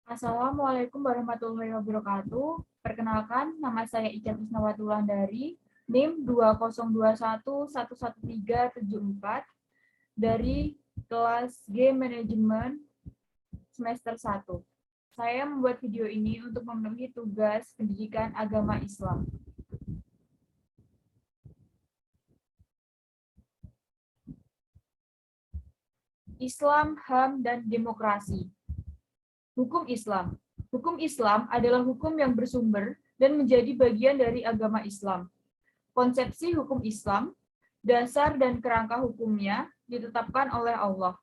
Assalamualaikum warahmatullahi wabarakatuh. Perkenalkan, nama saya Ica Trisnawati Wulandari, NIM 202111374 dari kelas G Manajemen semester 1. Saya membuat video ini untuk memenuhi tugas pendidikan agama Islam. Islam, HAM, dan demokrasi. Hukum Islam. Hukum Islam adalah hukum yang bersumber dan menjadi bagian dari agama Islam. Konsepsi hukum Islam, dasar dan kerangka hukumnya ditetapkan oleh Allah.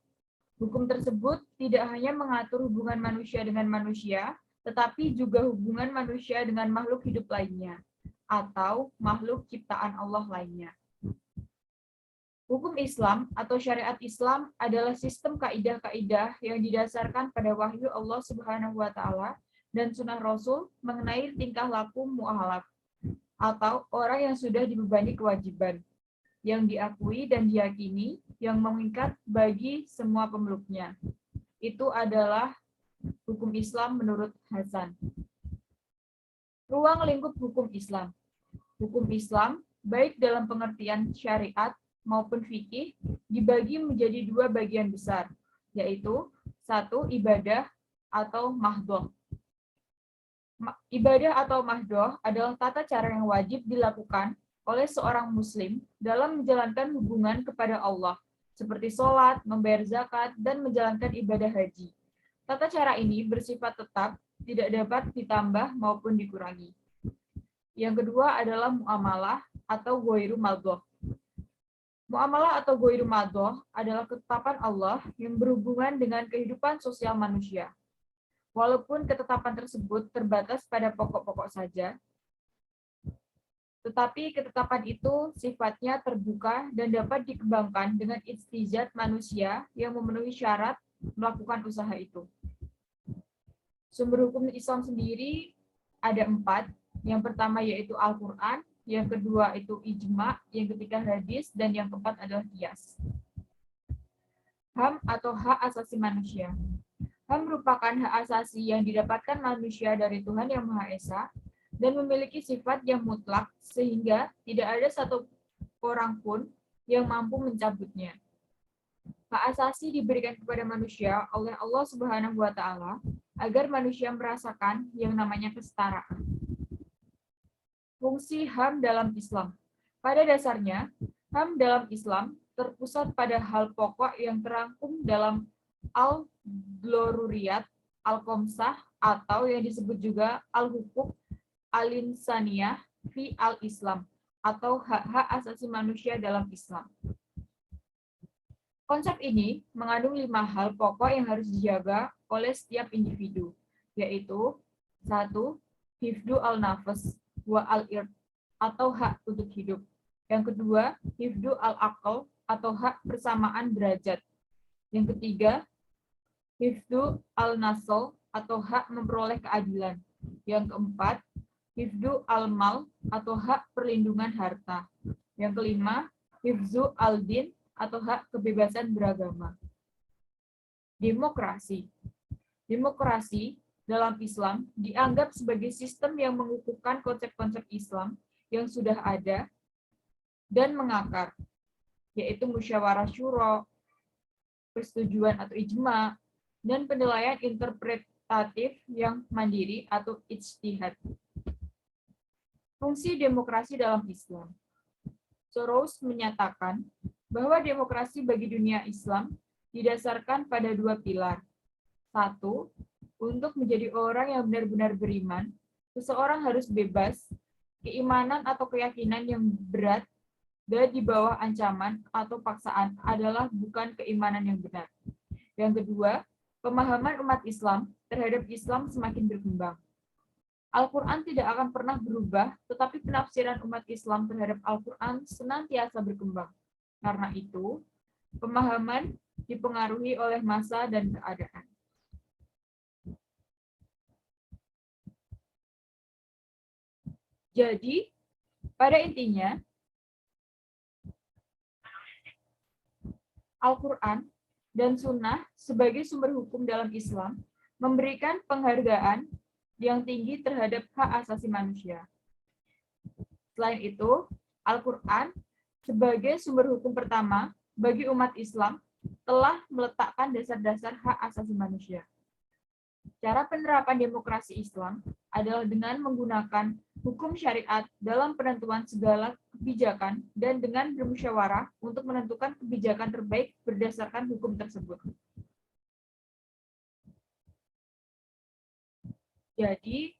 Hukum tersebut tidak hanya mengatur hubungan manusia dengan manusia, tetapi juga hubungan manusia dengan makhluk hidup lainnya, atau makhluk ciptaan Allah lainnya. Hukum Islam atau syariat Islam adalah sistem kaidah-kaidah yang didasarkan pada wahyu Allah Subhanahu wa taala dan sunnah Rasul mengenai tingkah laku mu'alaf atau orang yang sudah dibebani kewajiban yang diakui dan diyakini yang mengikat bagi semua pemeluknya. Itu adalah hukum Islam menurut Hasan. Ruang lingkup hukum Islam. Hukum Islam baik dalam pengertian syariat maupun fikih dibagi menjadi dua bagian besar, yaitu satu ibadah atau mahdoh. Ibadah atau mahdoh adalah tata cara yang wajib dilakukan oleh seorang muslim dalam menjalankan hubungan kepada Allah, seperti sholat, membayar zakat, dan menjalankan ibadah haji. Tata cara ini bersifat tetap, tidak dapat ditambah maupun dikurangi. Yang kedua adalah muamalah atau ghairu madhoh. Muamalah atau ghairu madhoh adalah ketetapan Allah yang berhubungan dengan kehidupan sosial manusia. Walaupun ketetapan tersebut terbatas pada pokok-pokok saja, tetapi ketetapan itu sifatnya terbuka dan dapat dikembangkan dengan ijtihad manusia yang memenuhi syarat melakukan usaha itu. Sumber hukum Islam sendiri ada 4. Yang pertama yaitu Al-Quran, yang kedua itu ijma, yang ketiga hadis, dan yang keempat adalah qiyas. HAM atau hak asasi manusia. HAM merupakan hak asasi yang didapatkan manusia dari Tuhan Yang Maha Esa dan memiliki sifat yang mutlak sehingga tidak ada satu orang pun yang mampu mencabutnya. Hak asasi diberikan kepada manusia oleh Allah Subhanahu wa taala agar manusia merasakan yang namanya kesetaraan. Fungsi HAM dalam Islam. Pada dasarnya, HAM dalam Islam terpusat pada hal pokok yang terangkum dalam Al-Gloruriyat, Al-Qomsah, atau yang disebut juga Al-Hukuk Al-Insaniyah fi Al-Islam, atau hak-hak asasi manusia dalam Islam. Konsep ini mengandung 5 hal pokok yang harus dijaga oleh setiap individu, yaitu 1. Hifdu al-nafas wa al-ird, atau hak untuk hidup. Yang kedua, hifdu al-aql, atau hak persamaan derajat. Yang ketiga, hifdu al-nasl, atau hak memperoleh keadilan. Yang keempat, hifdu al-mal, atau hak perlindungan harta. Yang kelima, hifzu al-din, atau hak kebebasan beragama. Demokrasi. Demokrasi dalam Islam dianggap sebagai sistem yang mengukuhkan konsep-konsep Islam yang sudah ada dan mengakar, yaitu musyawarah syuro, persetujuan atau ijma, dan penilaian interpretatif yang mandiri atau ijtihad. Fungsi demokrasi dalam Islam. Soros menyatakan bahwa demokrasi bagi dunia Islam didasarkan pada 2 pilar. 1. Untuk menjadi orang yang benar-benar beriman, seseorang harus bebas, keimanan atau keyakinan yang berat dan di bawah ancaman atau paksaan adalah bukan keimanan yang benar. Yang kedua, pemahaman umat Islam terhadap Islam semakin berkembang. Al-Quran tidak akan pernah berubah, tetapi penafsiran umat Islam terhadap Al-Quran senantiasa berkembang. Karena itu, pemahaman dipengaruhi oleh masa dan keadaan. Jadi, pada intinya, Al-Quran dan Sunnah sebagai sumber hukum dalam Islam memberikan penghargaan yang tinggi terhadap hak asasi manusia. Selain itu, Al-Quran sebagai sumber hukum pertama bagi umat Islam telah meletakkan dasar-dasar hak asasi manusia. Cara penerapan demokrasi Islam adalah dengan menggunakan hukum syariat dalam penentuan segala kebijakan dan dengan bermusyawarah untuk menentukan kebijakan terbaik berdasarkan hukum tersebut. Jadi,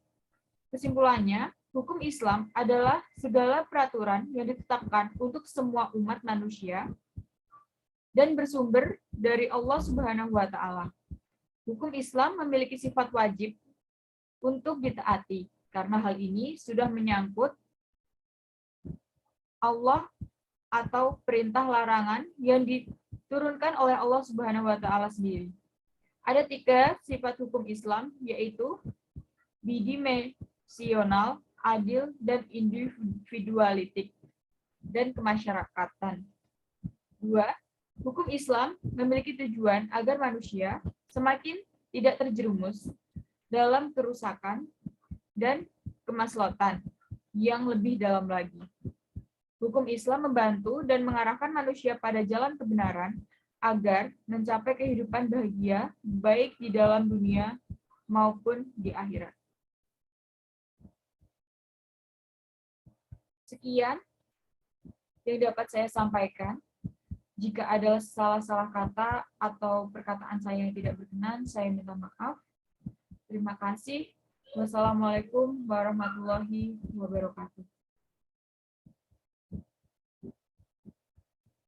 kesimpulannya, hukum Islam adalah segala peraturan yang ditetapkan untuk semua umat manusia dan bersumber dari Allah Subhanahu wa Ta'ala. Hukum Islam memiliki sifat wajib untuk ditaati, karena hal ini sudah menyangkut Allah atau perintah larangan yang diturunkan oleh Allah Subhanahu wa Ta'ala sendiri. Ada 3 sifat hukum Islam, yaitu bidimensional, adil, dan individualitik, dan kemasyarakatan. 2. Hukum Islam memiliki tujuan agar manusia semakin tidak terjerumus dalam kerusakan dan kemaslahatan yang lebih dalam lagi. Hukum Islam membantu dan mengarahkan manusia pada jalan kebenaran agar mencapai kehidupan bahagia baik di dalam dunia maupun di akhirat. Sekian yang dapat saya sampaikan. Jika ada salah-salah kata atau perkataan saya yang tidak berkenan, saya minta maaf. Terima kasih. Wassalamualaikum warahmatullahi wabarakatuh.